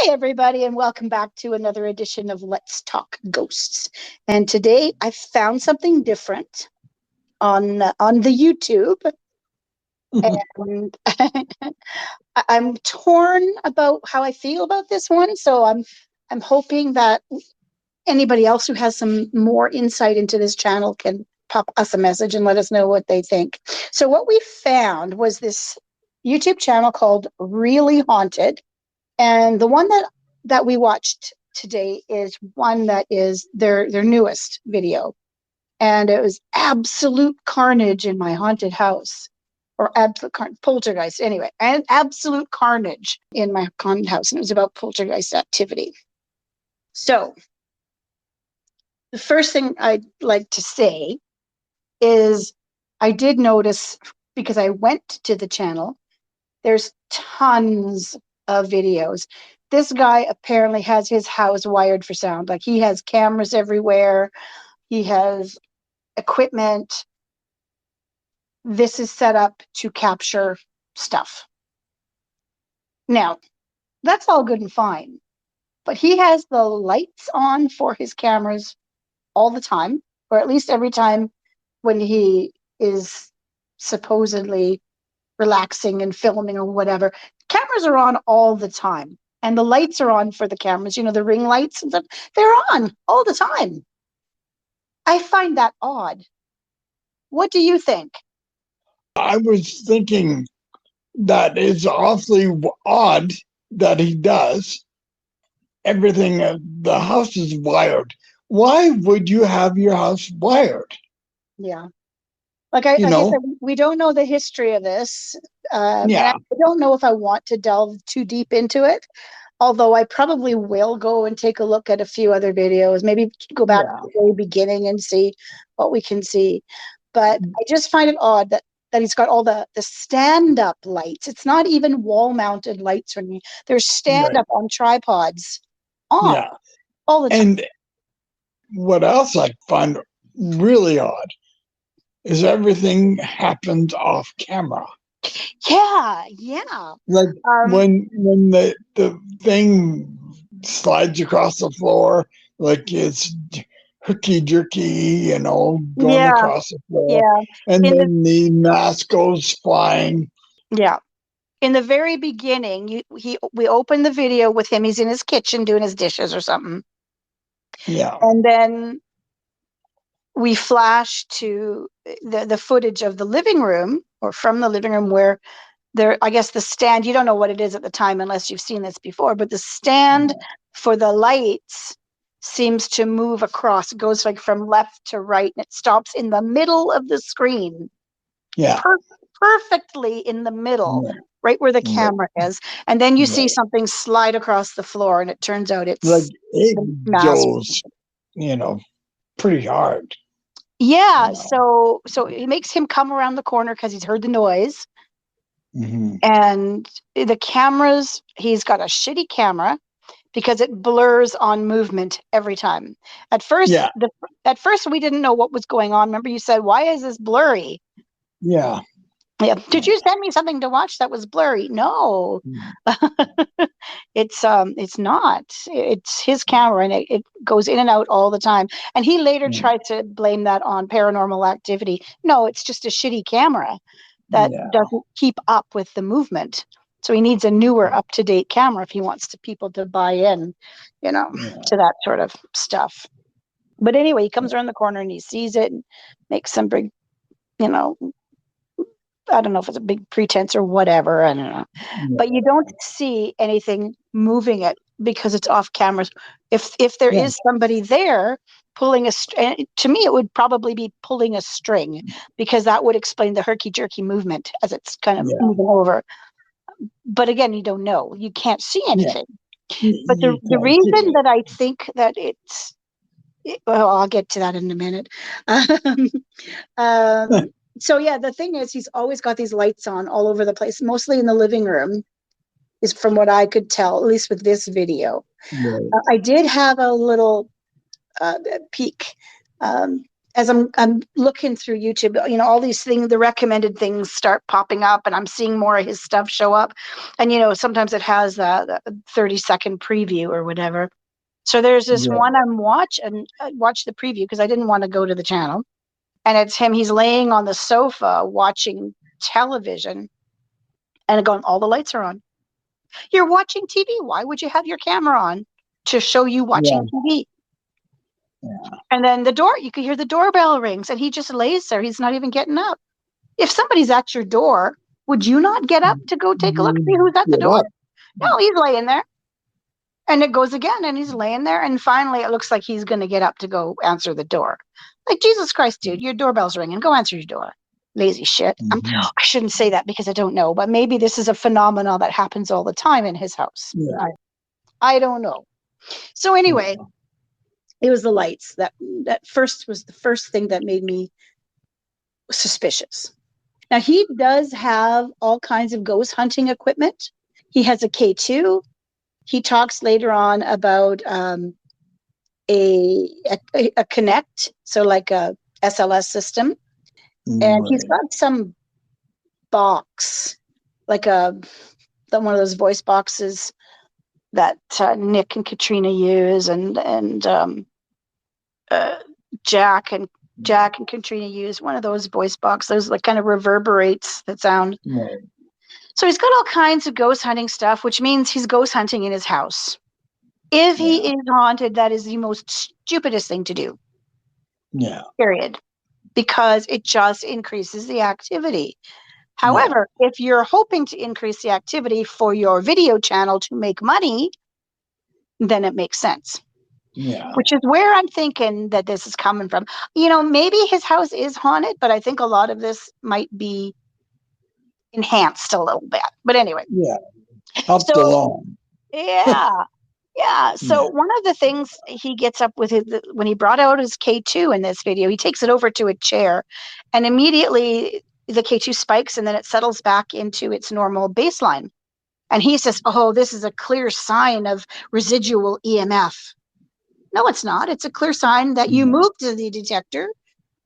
Hi, everybody, and welcome back to another edition of Let's Talk Ghosts. And today I found something different on the YouTube, and I'm torn about how I feel about this one. So I'm hoping that anybody else who has some more insight into this channel can pop us a message and let us know what they think. So what we found was this YouTube channel called Really Haunted. And the one that we watched today is one that is their newest video. And it was absolute carnage in my haunted house, or absolute poltergeist anyway, and absolute carnage in my haunted house. And it was about poltergeist activity. So the first thing I'd like to say is I did notice, because I went to the channel, there's tons of videos. This guy apparently has his house wired for sound. Like, he has cameras everywhere. He has equipment. This is set up to capture stuff. Now, that's all good and fine, but he has the lights on for his cameras all the time, or at least every time when he is supposedly relaxing and filming or whatever. Cameras are on all the time, and the lights are on for the cameras, the ring lights and stuff. They're on all the time. I find that odd. What do you think? I was thinking that it's awfully odd that he does everything. The house is wired. Why would you have your house wired? Yeah. Like I said, we don't know the history of this. Yeah. I don't know if I want to delve too deep into it, although I probably will go and take a look at a few other videos, maybe go back to the very beginning and see what we can see. But I just find it odd that he's got all the stand-up lights. It's not even wall-mounted lights or anything. They're stand-up on tripods on all the time. And what else I find really odd is everything happens off camera. Yeah. Like when the thing slides across the floor, like it's herky jerky, going across the floor. Yeah. And then the mask goes flying. Yeah. In the very beginning, we open the video with him. He's in his kitchen doing his dishes or something. Yeah. And then we flash to the footage of the living room, or from the living room, where I guess the stand, you don't know what it is at the time unless you've seen this before, but the stand for the lights seems to move across. It goes like from left to right, and it stops in the middle of the screen. Yeah. Perfectly in the middle, right where the camera is. And then you see something slide across the floor, and it turns out it's like it goes, pretty hard. Yeah. So it makes him come around the corner because he's heard the noise. And the cameras, he's got a shitty camera because it blurs on movement every time. At first, we didn't know what was going on. Remember, you said, "Why is this blurry?" Yeah. Did you send me something to watch that was blurry? No. It's not. It's his camera, and it goes in and out all the time. And he later tried to blame that on Paranormal Activity. No, it's just a shitty camera that doesn't keep up with the movement. So he needs a newer, up-to-date camera if he wants people to buy in, to that sort of stuff. But anyway, he comes around the corner and he sees it and makes some big, I don't know if it's a big pretense or whatever. I don't know. But you don't see anything moving it because it's off cameras. If there is somebody there pulling to me, it would probably be pulling a string, because that would explain the herky-jerky movement as it's kind of moving over. But again, you don't know. You can't see anything. But the reason that I think that well, I'll get to that in a minute. So the thing is, he's always got these lights on all over the place, mostly in the living room, is from what I could tell, at least with this video. I did have a little peek as I'm looking through YouTube, all these things, the recommended things start popping up, and I'm seeing more of his stuff show up. And sometimes it has the 30-second preview or whatever. So there's this one I'm watching. I watched the preview because I didn't want to go to the channel, and it's him. He's laying on the sofa watching television, and going, all the lights are on. You're watching TV. Why would you have your camera on to show you watching TV? Yeah. And then you can hear the doorbell rings, and he just lays there. He's not even getting up. If somebody's at your door, would you not get up to go take a look, see who's at the door? No, he's laying there. And it goes again, and he's laying there. And finally, it looks like he's going to get up to go answer the door. Like, Jesus Christ, dude, your doorbell's ringing. Go answer your door. Lazy shit. I shouldn't say that because I don't know, but maybe this is a phenomenon that happens all the time in his house. Yeah. I don't know. So anyway, it was the lights that first was the first thing that made me suspicious. Now, he does have all kinds of ghost hunting equipment. He has a K2. He talks later on about a Connect, so like a SLS system. And he's got some box, like one of those voice boxes that Nick and Katrina use, and Jack and Katrina use one of those voice boxes. Those like kind of reverberates that sound. Right. So he's got all kinds of ghost hunting stuff, which means he's ghost hunting in his house. If he is haunted, that is the most stupidest thing to do. Yeah. Period. Because it just increases the activity. However, if you're hoping to increase the activity for your video channel to make money, then it makes sense. Yeah. Which is where I'm thinking that this is coming from. Maybe his house is haunted, but I think a lot of this might be enhanced a little bit. But anyway. Yeah. Helped along. Yeah. Yeah. So one of the things he gets up with when he brought out his K2 in this video, he takes it over to a chair, and immediately the K2 spikes, and then it settles back into its normal baseline. And he says, "Oh, this is a clear sign of residual EMF." No, it's not. It's a clear sign that you moved to the detector,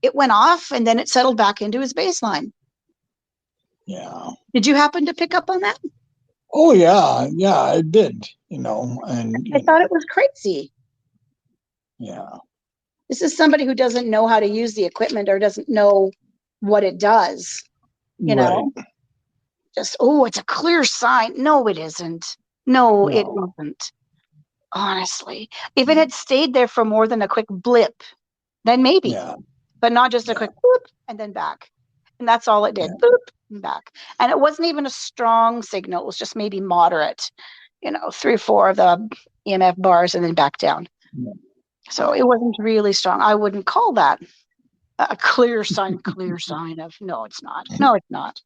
it went off, and then it settled back into his baseline. Yeah. Did you happen to pick up on that? Oh yeah, I did. And I thought it was crazy. Yeah. This is somebody who doesn't know how to use the equipment or doesn't know what it does. You know, just, it's a clear sign. No, it isn't. No, it isn't. Honestly, if it had stayed there for more than a quick blip, then maybe, but not just a quick boop and then back. And that's all it did. Boop and back. And it wasn't even a strong signal. It was just maybe moderate, 3 or 4 of the EMF bars and then back down. Yeah. So it wasn't really strong. I wouldn't call that a clear sign of, no, it's not. No, it's not.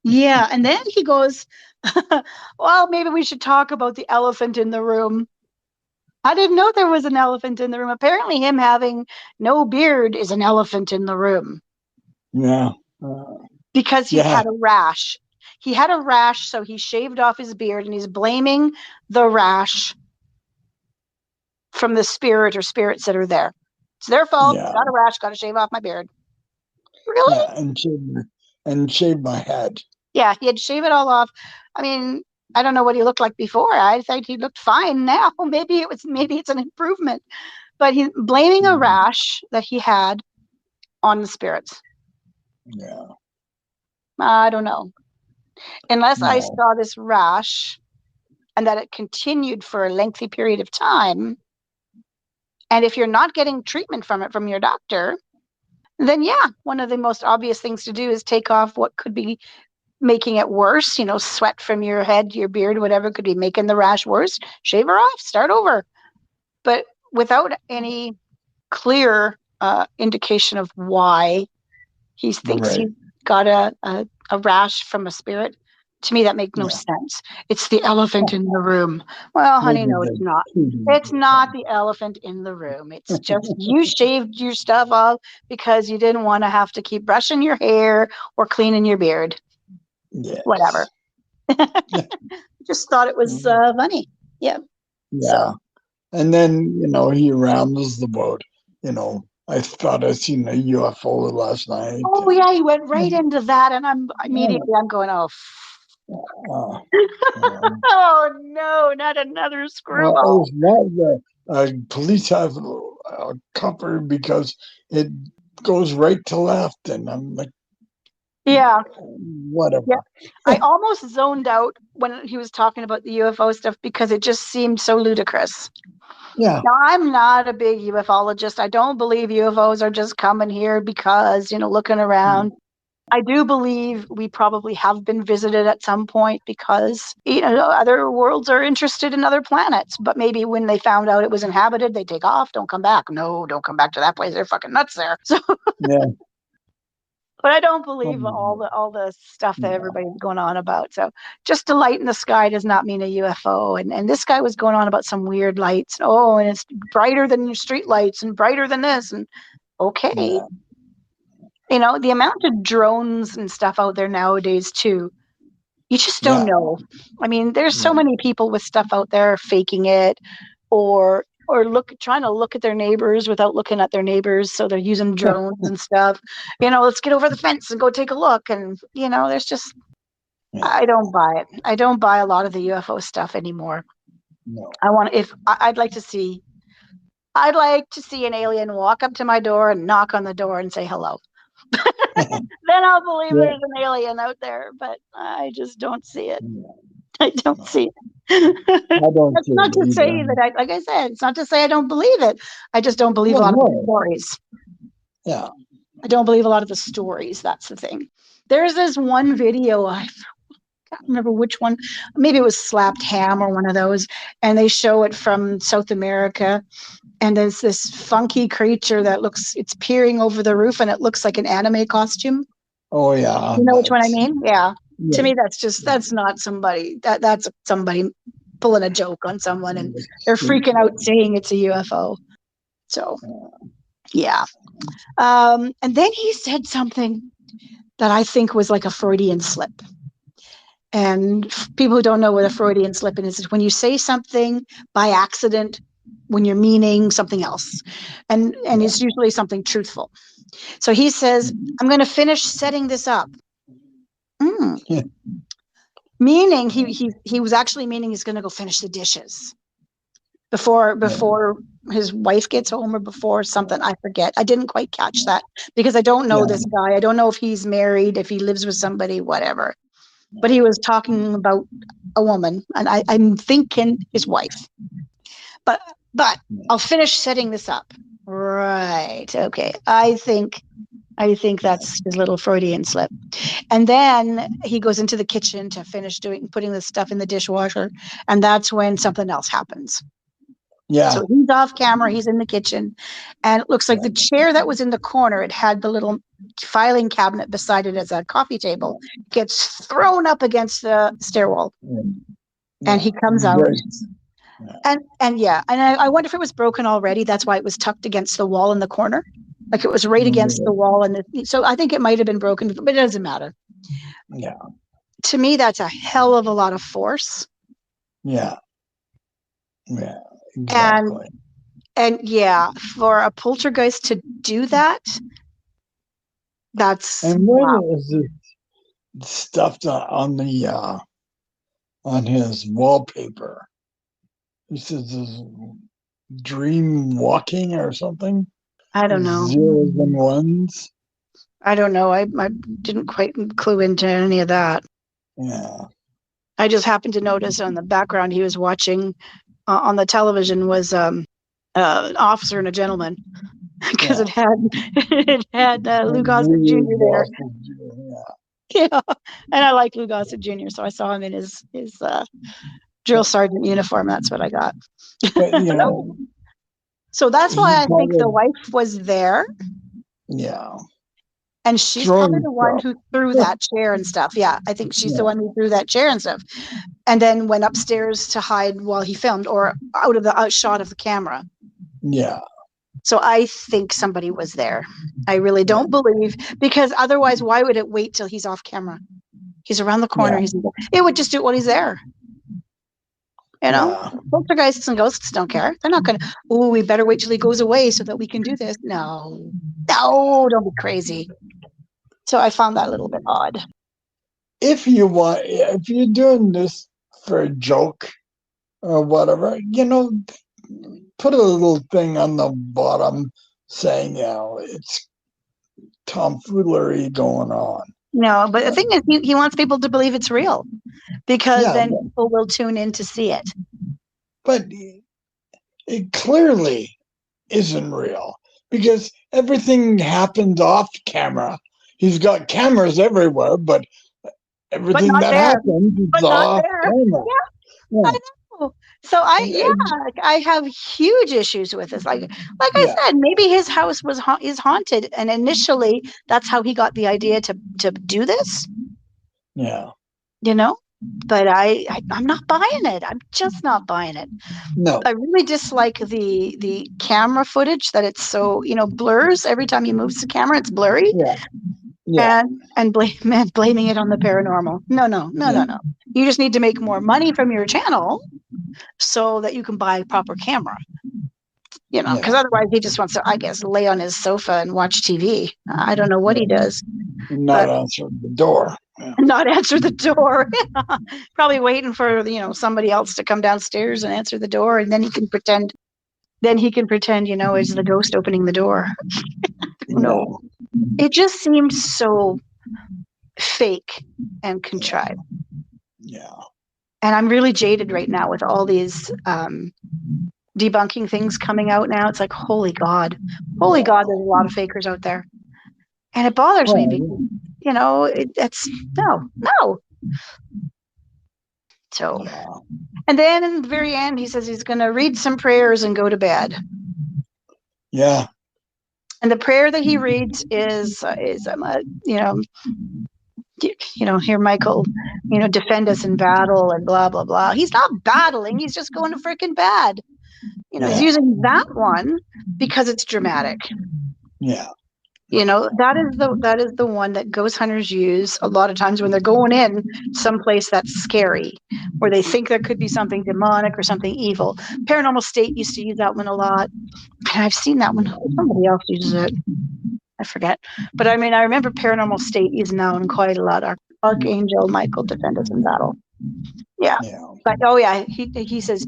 Yeah. And then he goes, well, maybe we should talk about the elephant in the room. I didn't know there was an elephant in the room. Apparently him having no beard is an elephant in the room. Yeah. Because he had a rash. He had a rash, so he shaved off his beard, and he's blaming the rash from the spirit or spirits that are there. It's their fault. Yeah. Got a rash, got to shave off my beard. Really? Yeah, and shave my head. Yeah, he had to shave it all off. I mean, I don't know what he looked like before. I think he looked fine now. Maybe it's an improvement. But he's blaming a rash that he had on the spirits. Yeah. I don't know. Unless I saw this rash and that it continued for a lengthy period of time. And if you're not getting treatment from it from your doctor, then one of the most obvious things to do is take off what could be making it worse. Sweat from your head, your beard, whatever could be making the rash worse. Shave her off, start over. But without any clear indication of why he thinks he's got a rash from a spirit, to me that makes no sense. It's the elephant in the room. Well, honey, no, it's not. It's not the elephant in the room. It's just you shaved your stuff off because you didn't want to have to keep brushing your hair or cleaning your beard. Yes. Whatever. Just thought it was funny. Yeah. Yeah. And then, he rambles the boat. I thought I seen a UFO last night. Oh yeah, you went right into that, and I'm immediately I'm going, oh, Uh, oh no, not another well, screwball. it's not the police have covered because it goes right to left, and I'm like, Yeah, whatever. yeah. I almost zoned out when he was talking about the UFO stuff because it just seemed so ludicrous. Yeah, Now, I'm not a big ufologist. I don't believe UFOs are just coming here because, looking around. I do believe we probably have been visited at some point because, other worlds are interested in other planets. But maybe when they found out it was inhabited, they take off, don't come back. No, don't come back to that place. They're fucking nuts there. So, yeah. but I don't believe all the stuff that everybody's going on about. So just a light in the sky does not mean a UFO. And this guy was going on about some weird lights. Oh, and it's brighter than your street lights and brighter than this. And okay. Yeah. The amount of drones and stuff out there nowadays too, you just don't know. I mean, there's so many people with stuff out there faking it or trying to look at their neighbors without looking at their neighbors. So they're using drones and stuff. Let's get over the fence and go take a look. And, there's just, I don't buy it. I don't buy a lot of the UFO stuff anymore. No. I'd like to see an alien walk up to my door and knock on the door and say hello. Then I'll believe there's an alien out there, but I just don't see it. I don't see it. That's not to say that like I said, it's not to say I don't believe it. I just don't believe a lot of the stories. Yeah. I don't believe a lot of the stories. That's the thing. There's this one video, I can't remember which one. Maybe it was Slapped Ham or one of those. And they show it from South America. And there's this funky creature it's peering over the roof and it looks like an anime costume. Oh yeah. You know which one I mean? Yeah. To me, that's not somebody. That's somebody pulling a joke on someone and they're freaking out saying it's a UFO. So, yeah. And then he said something that I think was like a Freudian slip. And people who don't know what a Freudian slip is when you say something by accident when you're meaning something else. And it's usually something truthful. So he says, I'm going to finish setting this up. Meaning he was actually meaning he's going to go finish the dishes before his wife gets home or before something. I forget. I didn't quite catch that because I don't know this guy. I don't know if he's married, if he lives with somebody, whatever. But he was talking about a woman, and I'm thinking his wife. But I'll finish setting this up. Right. Okay. I think that's his little Freudian slip. And then he goes into the kitchen to finish putting the stuff in the dishwasher. And that's when something else happens. Yeah. So he's off camera, he's in the kitchen. And it looks like the chair that was in the corner, it had the little filing cabinet beside it as a coffee table, gets thrown up against the stairwell. And he comes out. And I wonder if it was broken already. That's why it was tucked against the wall in the corner. Like it was right against the wall. So I think it might have been broken, but it doesn't matter. Yeah. To me, that's a hell of a lot of force. Yeah. Yeah. Exactly. And for a poltergeist to do that, that's. And when is it stuffed on the on his wallpaper? He says this dream walking or something. I don't know. Zeros and ones. I don't know. I didn't quite clue into any of that. Yeah. I just happened to notice on the background he was watching on the television was an officer and a gentleman because it had Lou Gossett Jr. there. Yeah, and I like Lou Gossett Jr., so I saw him in his drill sergeant uniform. That's what I got. But, so that's why I think the wife was there. Yeah. And she's probably the one who threw that chair and stuff. Yeah, I think she's the one who threw that chair and stuff. And then went upstairs to hide while he filmed or out of the outshot of the camera. Yeah. So I think somebody was there. I really don't believe, because otherwise, why would it wait till he's off camera? He's around the corner. It would just do it while he's there. Well, poltergeists and ghosts don't care. They're not going to, oh, we better wait till he goes away so that we can do this. No, don't be crazy. So I found that a little bit odd. If you're doing this for a joke or whatever, put a little thing on the bottom saying, it's tomfoolery going on. No, but the thing is, he wants people to believe it's real, because then people will tune in to see it. But it clearly isn't real, because everything happens off camera. He's got cameras everywhere, but everything that happens is off camera. Yeah. I know. So I have huge issues with this. Like I said, maybe his house is haunted, and initially that's how he got the idea to do this. Yeah. But I'm not buying it. I'm just not buying it. No. I really dislike the camera footage, that it's so, blurs every time he moves the camera. It's blurry. Yeah. And blaming it on the paranormal. No. You just need to make more money from your channel so that you can buy a proper camera. Because otherwise he just wants to, I guess, lay on his sofa and watch TV. I don't know what he does. Not answer the door. Not answer the door. Probably waiting for somebody else to come downstairs and answer the door, and then he can pretend. Is the ghost opening the door. No. It just seemed so fake and contrived. Yeah. And I'm really jaded right now with all these debunking things coming out now. It's like, holy God, there's a lot of fakers out there. And it bothers me because, it's no. So, and then in the very end, he says he's going to read some prayers and go to bed. Yeah. And the prayer that he reads is here, Michael, defend us in battle and blah, blah, blah. He's not battling. He's just going to freaking bed. He's using that one because it's dramatic. Yeah. That is the one that ghost hunters use a lot of times when they're going in someplace that's scary, where they think there could be something demonic or something evil. Paranormal State used to use that one a lot. And I've seen that one. Somebody else uses it. I forget. But I remember Paranormal State using that one quite a lot. Archangel Michael, defend us in battle. Yeah. But he says,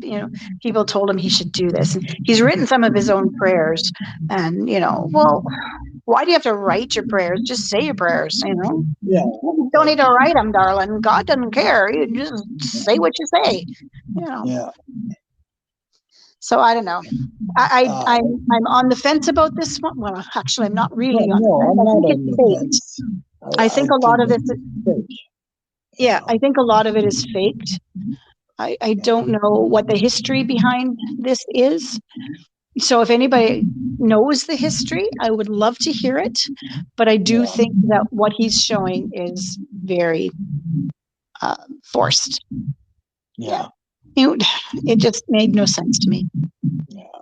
people told him he should do this. And he's written some of his own prayers. And, why do you have to write your prayers? Just say your prayers, Yeah. You don't need to write them, darling. God doesn't care. You just say what you say, Yeah. So I don't know. I'm on the fence about this one. Well, actually, I'm not really on the fence. I think a lot of it is fake. Yeah, I think a lot of it is faked. I don't know what the history behind this is. So if anybody knows the history, I would love to hear it. But I do think that what he's showing is very forced. Yeah. It just made no sense to me.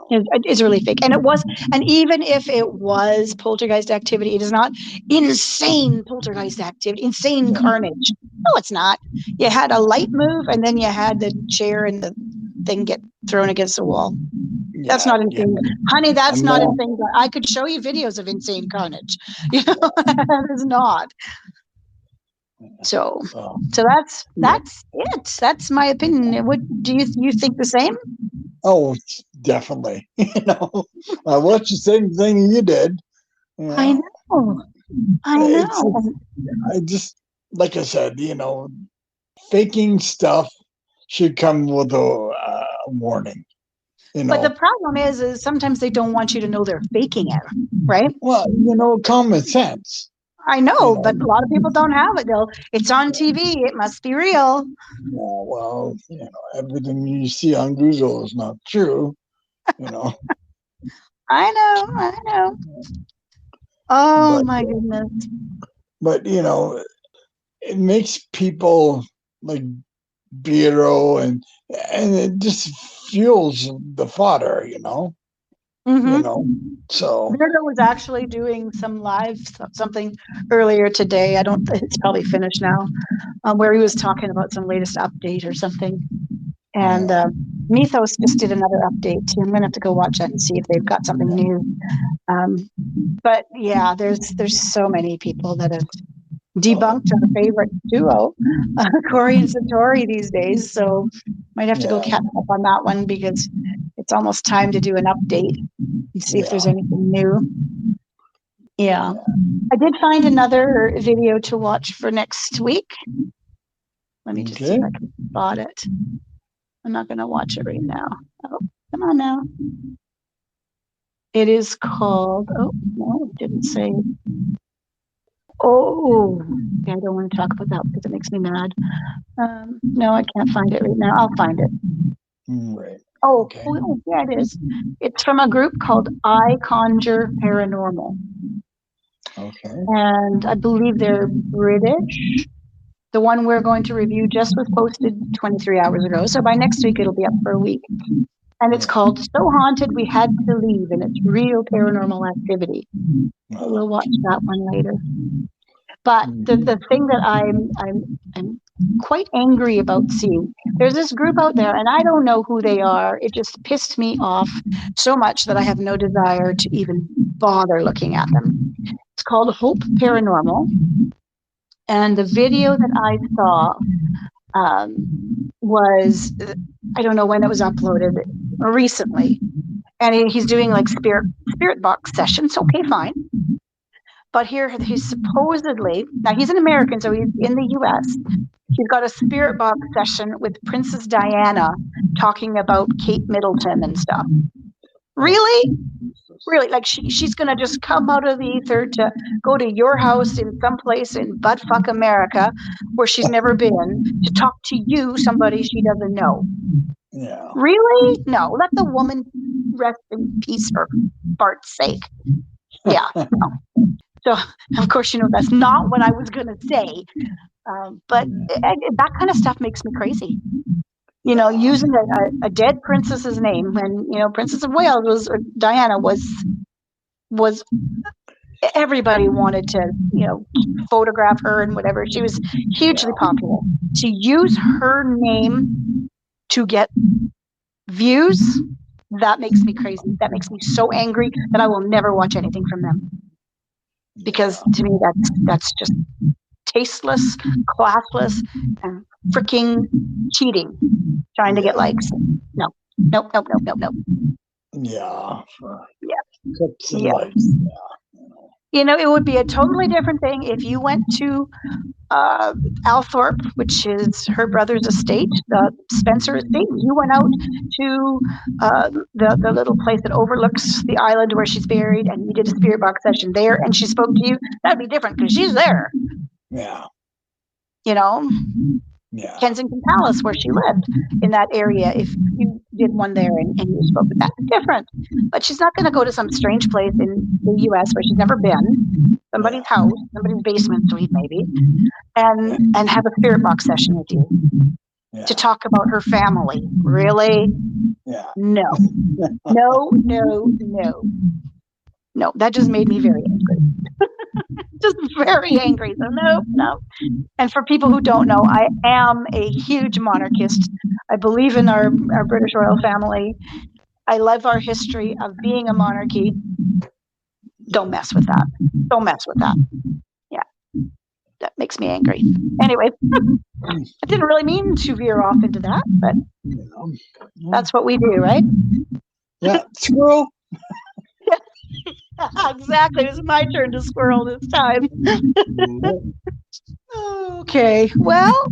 It's really fake. And even if it was poltergeist activity, it is not insane poltergeist activity, insane carnage. No, it's not. You had a light move, and then you had the chair and the thing get thrown against the wall. That's not insane. Honey, that's not insane. I could show you videos of insane carnage. That is not. So that's it. That's my opinion. What do you think the same? Oh, definitely. I watched the same thing you did. I know. I just, like I said, faking stuff should come with a warning. But the problem is sometimes they don't want you to know they're faking it, right? Well, common sense. I know, but a lot of people don't have it. It's on TV. It must be real. Yeah, well, everything you see on Google is not true. I know. Oh, my goodness. But, it makes people like Beto and it just fuels the fodder, Mm-hmm. So Beto was actually doing some live something earlier today. It's probably finished now, where he was talking about some latest update or something. And Mythos just did another update too. I'm gonna have to go watch that and see if they've got something new. But yeah, there's so many people that have debunked our favorite duo, Corey and Satori these days. So might have to go catch up on that one because it's almost time to do an update and see if there's anything new. Yeah. I did find another video to watch for next week. Let me just see if I can spot it. I'm not going to watch it right now. Oh, come on now. It is called, oh, no, it didn't say. Oh, I don't want to talk about that because it makes me mad. No, I can't find it right now. I'll find it. Right. Oh, oh, yeah, it is. It's from a group called I Conjure Paranormal. Okay. And I believe they're British. The one we're going to review just was posted 23 hours ago. So by next week, it'll be up for a week. And it's called So Haunted We Had to Leave, and it's real paranormal activity. So we'll watch that one later. But the thing that I'm quite angry about seeing, there's this group out there, and I don't know who they are. It just pissed me off so much that I have no desire to even bother looking at them. It's called Hope Paranormal. And the video that I saw was, I don't know when it was uploaded, recently. And he's doing like spirit box sessions. Okay, fine. But here he's supposedly, now he's an American, so he's in the US. He's got a spirit box session with Princess Diana talking about Kate Middleton and stuff. Really? Really? Like she's going to just come out of the ether to go to your house in some place in buttfuck America where she's never been to talk to you, somebody she doesn't know. Yeah. Really? No. Let the woman rest in peace for fart's sake. Yeah. No. So, of course, you know, that's not what I was going to say. But that kind of stuff makes me crazy. You know, using a dead princess's name when, you know, Princess of Wales or Diana was everybody wanted to, you know, photograph her and whatever. She was hugely popular. To use her name to get views, that makes me crazy. That makes me so angry that I will never watch anything from them. Because to me, that's just tasteless, classless, and freaking cheating, trying to get likes. No. Nope. Yeah. Yeah. You know, it would be a totally different thing if you went to Althorpe, which is her brother's estate, the Spencer estate. You went out to the little place that overlooks the island where she's buried, and you did a spirit box session there, and she spoke to you. That'd be different because she's there. Yeah. You know? Yeah. Kensington Palace, where she lived in that area. If you did one there and you spoke with that, different. But she's not going to go to some strange place in the U.S. where she's never been, somebody's house, somebody's basement suite maybe, and have a spirit box session with you to talk about her family. Really? Yeah. No. No, that just made me very angry. Just very angry. So no. And for people who don't know, I am a huge monarchist. I believe in our British royal family. I love our history of being a monarchy. Don't mess with that. Don't mess with that. Yeah. That makes me angry. Anyway, I didn't really mean to veer off into that, but that's what we do, right? Yeah. Squirrel. Exactly. It was my turn to squirrel this time. Okay. Well,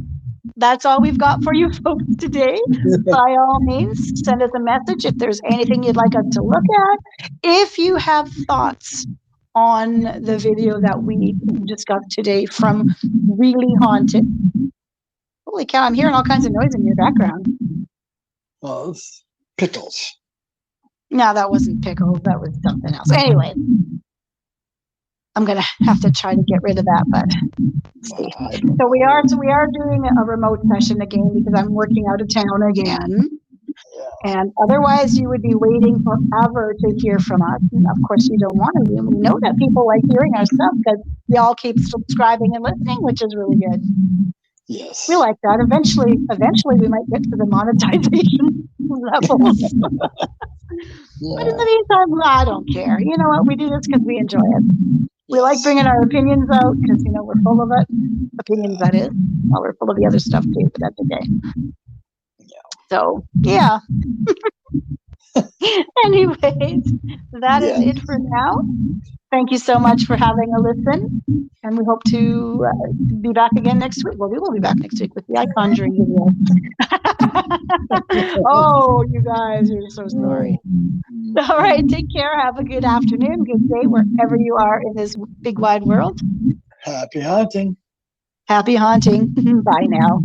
that's all we've got for you folks today. By all means, send us a message if there's anything you'd like us to look at. If you have thoughts on the video that we discussed today from Really Haunted. Holy cow, I'm hearing all kinds of noise in your background. Well, it's pickles. No, that wasn't pickles. That was something else. Anyway, I'm going to have to try to get rid of that, but see. So we are doing a remote session again because I'm working out of town again. And otherwise, you would be waiting forever to hear from us. And of course, you don't want to. We know that people like hearing our stuff because y'all keep subscribing and listening, which is really good. Yes. We like that. Eventually we might get to the monetization levels. But in the meantime, I don't care. You know what? We do this because we enjoy it. We like bringing our opinions out because, we're full of it. Opinions, that is. Well, we're full of the other stuff too, but that's okay. So, yeah. Anyways, that is it for now. Thank you so much for having a listen. And we hope to be back again next week. Well, we will be back next week with the iConjuring video. Oh, you guys are so sorry. All right. Take care. Have a good afternoon, good day, wherever you are in this big wide world. Happy hunting. Happy haunting. Bye now.